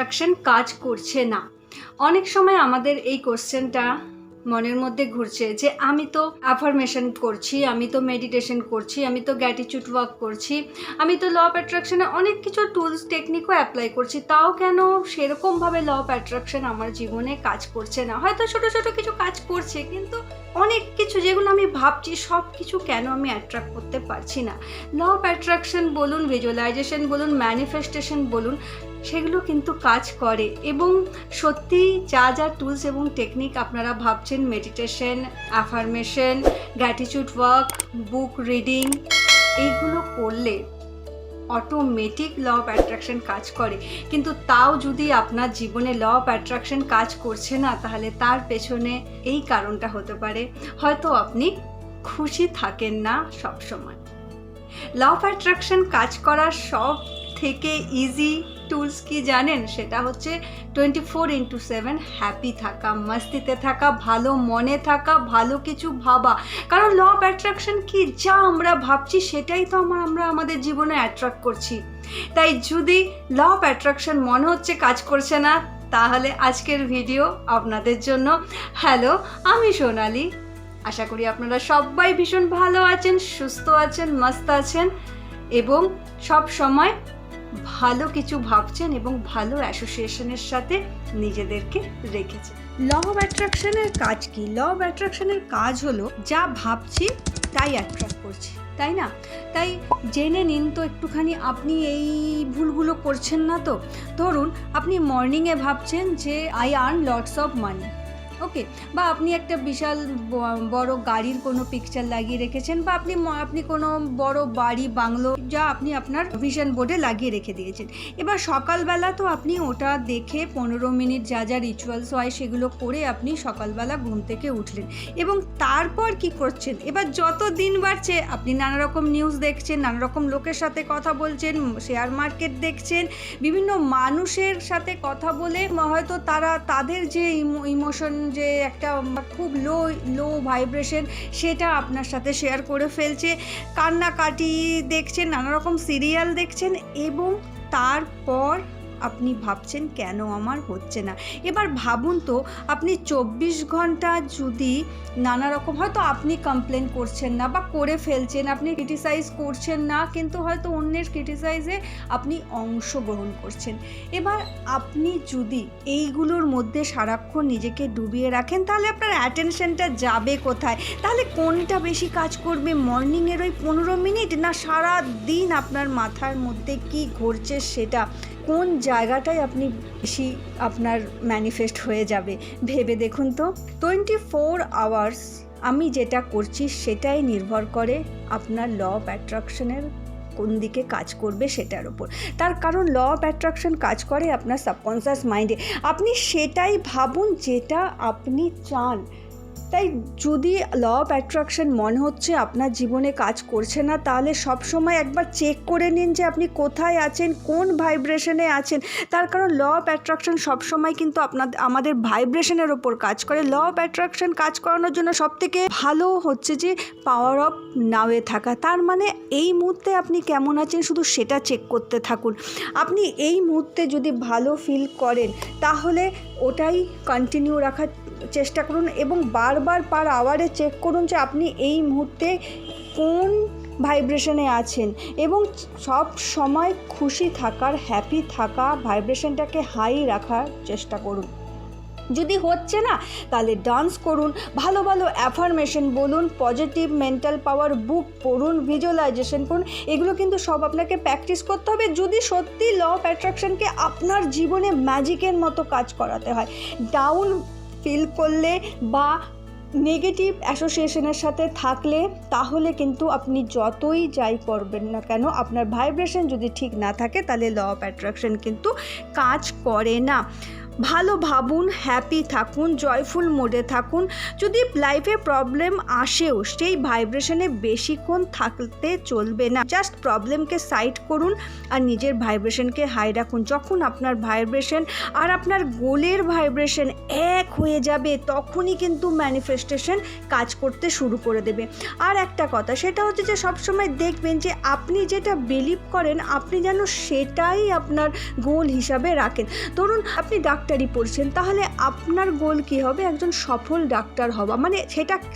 Attraction কাজ করছে না। অনেক সময় আমাদের এই কোশ্চেনটা মনের মধ্যে ঘুরছে যে আমি তো অ্যাফার্মেশন করছি, আমি তো মেডিটেশন করছি, আমি তো গ্র্যাটিটিউড ওয়ার্ক করছি, আমি তো ল অফ অ্যাট্রাকশনে অনেক কিছু টুলস টেকনিকও অ্যাপ্লাই করছি, তাও কেন সেরকমভাবে ল অফ অ্যাট্রাকশন আমার জীবনে কাজ করছে না? হয়তো ছোটো ছোটো কিছু কাজ করছে, কিন্তু অনেক কিছু যেগুলো আমি ভাবছি সব কিছু কেন আমি অ্যাট্রাক্ট করতে পারছি না? ল অফ অ্যাট্রাকশন বলুন, ভিজুয়ালাইজেশন বলুন, ম্যানিফেস্টেশন বলুন, সেগুলো কিন্তু কাজ করে। এবং সত্যি যা যা টুলস এবং টেকনিক আপনারা ভাবছেন, meditation, affirmation, gratitude work, book reading, এইগুলো করলে অটোমেটিক ল অফ অ্যাট্রাকশন কাজ করে। কিন্তু তাও যদি আপনার জীবনে ল অফ অ্যাট্রাকশন কাজ করছে না, তাহলে তার পেছনে এই কারণটা হতে পারে, হয়তো আপনি খুশি থাকেন না সবসময়। ল অফ অ্যাট্রাকশন কাজ করার সব থেকে ইজি টুলস কি জানেন? সেটা হচ্ছে 24/7 হ্যাপি থাকা, মস্তিতে থাকা, ভালো মনে থাকা, ভালো কিছু ভাবা। কারণ ল অফ অ্যাট্রাকশন কি, যা আমরা ভাবছি সেটাই তো আমরা আমাদের জীবনে অ্যাট্রাক্ট করছি। তাই যদি ল অফ অ্যাট্রাকশন মনে হচ্ছে কাজ করছে না, তাহলে আজকের ভিডিও আপনাদের জন্য। হ্যালো, আমি সোনালি। আশা করি আপনারা সবাই ভীষণ ভালো আছেন, সুস্থ আছেন, মস্ত আছেন এবং সব সময় ভালো কিছু ভাবছেন এবং ভালো অ্যাসোসিয়েশনের সাথে নিজেদেরকে রেখেছেন। ল অফ অ্যাট্রাকশনের কাজ কি? ল অফ অ্যাট্রাকশনের কাজ হলো যা ভাবছি তাই অ্যাট্রাক্ট করছি, তাই না? তাই জেনে নিন তো একটুখানি, আপনি এই ভুলগুলো করছেন না তো? ধরুন আপনি মর্নিংয়ে ভাবছেন যে I earn lots of money, okay, বা আপনি একটা বিশাল বড় গাড়ির কোনো পিকচার লাগিয়ে রেখেছেন, বা আপনি কোনো বড় বাড়ি বাংলো যা আপনি আপনার ভিশন বোর্ডে লাগিয়ে রেখে দিয়েছেন। এবার সকালবেলা তো আপনি ওটা দেখে 15 মিনিট যা যা রিচুয়ালস হয় সেগুলো করে আপনি সকালবেলা ঘুম থেকে উঠলেন, এবং তারপর কি করছেন? এবার যত দিন বাড়ছে আপনি নানা রকম নিউজ দেখছেন, নানা রকম লোকের সাথে কথা বলছেন, শেয়ার মার্কেট দেখছেন, বিভিন্ন মানুষের সাথে কথা বলে হয়তো তাদের যে ইমোশন, যে একটা খুব লো ভাইব্রেশন, সেটা আপনার সাথে শেয়ার করে ফেলছে, কান্নাকাটি দেখছেন, নানা রকম সিরিয়াল দেখছেন, এবং তারপর আপনি ভাবছেন কেন আমার হচ্ছে না। এবার ভাবুন তো, আপনি 24 ঘন্টা যদি নানা রকম, হয়তো আপনি কমপ্লেন করছেন না বা করে ফেলছেন, আপনি ক্রিটিসাইজ করছেন না, কিন্তু হয়তো অন্যের ক্রিটিসাইজে আপনি অংশগ্রহণ করছেন। এবার আপনি যদি এইগুলোর মধ্যে সারাক্ষণ নিজেকে ডুবিয়ে রাখেন, তাহলে আপনার অ্যাটেনশনটা যাবে কোথায়? তাহলে কোনটা বেশি কাজ করবে, মর্নিংয়ের ওই 15 মিনিট, না সারা দিন আপনার মাথার মধ্যে কি ঘুরছে সেটা? কোন জায়গাটায় আপনি বেশি আপনার ম্যানিফেস্ট হয়ে যাবে ভেবে দেখুন তো। 24 আওয়ার্স আমি যেটা করছি সেটাই নির্ভর করে আপনার ল অফ অ্যাট্রাকশনের কোন দিকে কাজ করবে সেটার উপর। তার কারণ ল অফ অ্যাট্রাকশন কাজ করে আপনার সাবকনসিয়াস মাইন্ডে। আপনি সেটাই ভাবুন যেটা আপনি চান। তাই যদি ল অফ অ্যাট্রাকশন মনে হচ্ছে আপনার জীবনে কাজ করছে না, তাহলে সবসময় একবার চেক করে নিন যে আপনি কোথায় আছেন, কোন ভাইব্রেশনে আছেন। তার কারণ ল অফ অ্যাট্রাকশন সবসময় কিন্তু আমাদের ভাইব্রেশনের ওপর কাজ করে। ল অফ অ্যাট্রাকশন কাজ করানোর জন্য সবথেকে ভালো হচ্ছে যে পাওয়ার অফ নাওয়ে থাকা। তার মানে এই মুহূর্তে আপনি কেমন আছেন শুধু সেটা চেক করতে থাকুন। আপনি এই মুহূর্তে যদি ভালো ফিল করেন, তাহলে ওটাই কন্টিনিউ রাখার চেষ্টা করুন, এবং বারবার পার আওয়ারে চেক করুন যে আপনি এই মুহূর্তে কোন ভাইব্রেশনে আছেন, এবং সব সময় খুশি থাকার, হ্যাপি থাকা, ভাইব্রেশনটাকে হাই রাখার চেষ্টা করুন। যদি হচ্ছে না, তাহলে ডান্স করুন, ভালো ভালো অ্যাফার্মেশন বলুন, পজিটিভ মেন্টাল পাওয়ার বুক পড়ুন, ভিজুয়ালাইজেশন করুন। এগুলো কিন্তু সব আপনাকে প্র্যাকটিস করতে হবে যদি সত্যি ল অফ অ্যাট্রাকশনকে আপনার জীবনে ম্যাজিকের মতো কাজ করাতে হয়। ডাউন ফিল করলে বা নেগেটিভ অ্যাসোসিয়েশনের সাথে থাকলে, তাহলে কিন্তু আপনি যতই যাই করবেন না কেন, আপনার ভাইব্রেশন যদি ঠিক না থাকে, তাহলে ল অফ অ্যাট্রাকশন কিন্তু কাজ করে না। ভালো ভাবুন, হ্যাপি থাকুন, জয়ফুল মোডে থাকুন। যদি লাইফে প্রবলেম আসেও সেই ভাইব্রেশনে বেশিক্ষণ থাকতে চলবে না। জাস্ট প্রবলেমকে সাইড করুন আর নিজের ভাইব্রেশনকে হাই রাখুন। যখন আপনার ভাইব্রেশন আর আপনার গোলের ভাইব্রেশন এক হয়ে যাবে তখনই কিন্তু ম্যানিফেস্টেশন কাজ করতে শুরু করে দেবে। আর একটা কথা, সেটা হচ্ছে যে সবসময় দেখবেন যে আপনি যেটা বিলিভ করেন আপনি যেন সেটাই আপনার গোল হিসাবে রাখেন। ধরুন আপনি ডাক্তারি পড়ছেন, তাহলে আপনার গোল কী হবে? একজন সফল ডাক্তার হওয়া। মানে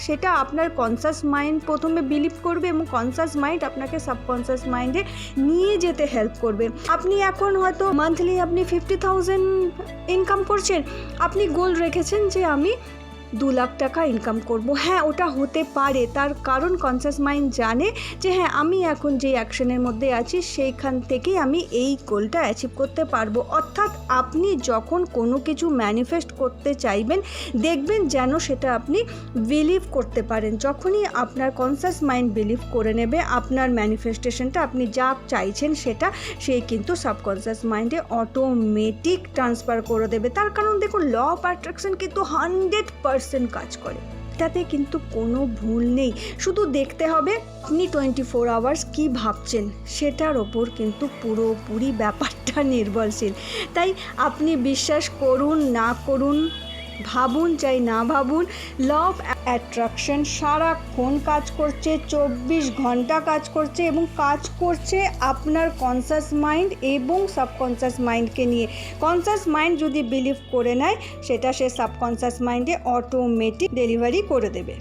সেটা আপনার কনসাস মাইন্ড প্রথমে বিলিভ করবে এবং কনসাস মাইন্ড আপনাকে সাবকনসাস মাইন্ডে নিয়ে যেতে হেল্প করবে। আপনি এখন হয়তো মান্থলি আপনি 50,000 ইনকাম করছেন, আপনি গোল রেখেছেন যে আমি 2 লাখ টাকা ইনকাম করব। হ্যাঁ, ওটা হতে পারে, তার কারণ কনসাস মাইন্ড জানে যে হ্যাঁ আমি এখন যে অ্যাকশনের মধ্যে আছি সেইখান থেকেই আমি এই গোলটা অ্যাচিভ করতে পারবো। অর্থাৎ আপনি যখন কোনো কিছু ম্যানিফেস্ট করতে চাইবেন দেখবেন যেন সেটা আপনি বিলিভ করতে পারেন। যখনই আপনার কনসাস মাইন্ড বিলিভ করে নেবে আপনার ম্যানিফেস্টেশনটা, আপনি যা চাইছেন সেটা সে কিন্তু সাবকনসাস মাইন্ডে অটোমেটিক ট্রান্সফার করে দেবে। তার কারণ দেখুন, ল অফ অ্যাট্রাকশন কিন্তু 100% কাজ করে, তাতে কিন্তু কোনো ভুল নেই। শুধু দেখতে হবে আপনি 24 আওয়ার্স কী ভাবছেন সেটার ওপর কিন্তু পুরোপুরি ব্যাপারটা নির্ভরশীল। তাই আপনি বিশ্বাস করুন না করুন, ভাবুন চাই না ভাবুন, ল অফ অ্যাট্রাকশন সারাক্ষণ কাজ করছে, 24 ঘন্টা কাজ করছে এবং কাজ করছে আপনার কনসাস মাইন্ড এবং সাবকনসাস মাইন্ডকে নিয়ে। কনসাস মাইন্ড যদি বিলিভ করে নেয় সেটা সে সাবকনসাস মাইন্ডে অটোমেটিক ডেলিভারি করে দেবে।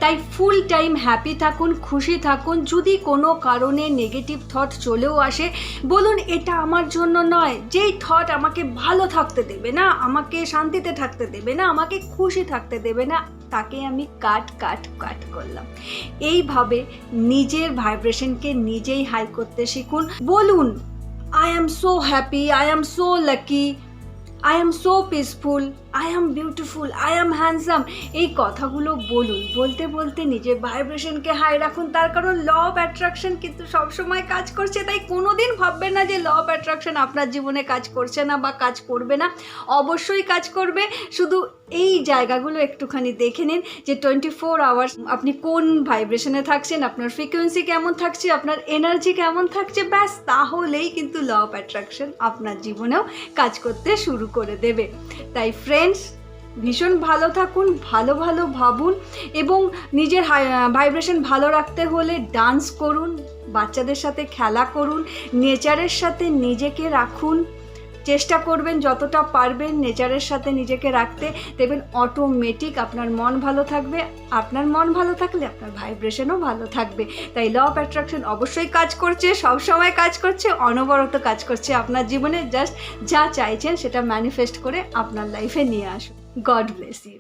তাই ফুল টাইম হ্যাপি থাকুন, খুশি থাকুন। যদি কোনো কারণে নেগেটিভ থট চলেও আসে, বলুন এটা আমার জন্য নয়। যেই থট আমাকে ভালো থাকতে দেবে না, আমাকে শান্তিতে থাকতে দেবে না, আমাকে খুশি থাকতে দেবে না, তাকে আমি কাট করলাম। এইভাবে নিজের ভাইব্রেশনকে নিজেই হাই করতে শিখুন। বলুন I am so happy, I am so lucky, I am so peaceful, I am beautiful, I am handsome. এই কথাগুলো বলুন। বলতে বলতে নিজের ভাইব্রেশনকে হাই রাখুন। তার কারণ ল অফ অ্যাট্রাকশন কিন্তু সবসময় কাজ করছে। তাই কোনো দিন ভাববেন না যে ল অফ অ্যাট্রাকশন আপনার জীবনে কাজ করছে না বা কাজ করবে না। অবশ্যই কাজ করবে। শুধু এই জায়গাগুলো একটুখানি দেখে নিন যে 24 আওয়ার্স আপনি কোন ভাইব্রেশনে থাকছেন, আপনার ফ্রিকোয়েন্সি কেমন থাকছে, আপনার এনার্জি কেমন থাকছে। ব্যাস তাহলেই কিন্তু ল অফ অ্যাট্রাকশন আপনার জীবনেও কাজ করতে শুরু করে দেবে। তাই ফ্রেন্ডস, ভীষণ ভালো থাকুন, ভালো ভাবুন এবং নিজের ভাইব্রেশন ভালো রাখতে হলে ডান্স করুন, বাচ্চাদের সাথে খেলা করুন, নেচারের সাথে নিজেকে রাখুন। চেষ্টা করবেন যতটা পারবেন নেচারের সাথে নিজেকে রাখতে, দেখবেন অটোমেটিক আপনার মন ভালো থাকবে। আপনার মন ভালো থাকলে আপনার ভাইব্রেশনও ভালো থাকবে। তাই ল অফ অ্যাট্রাকশন অবশ্যই কাজ করছে, সবসময় কাজ করছে, অনবরত কাজ করছে আপনার জীবনে। জাস্ট যা চাইছেন সেটা ম্যানিফেস্ট করে আপনার লাইফে নিয়ে আসুন। God bless you.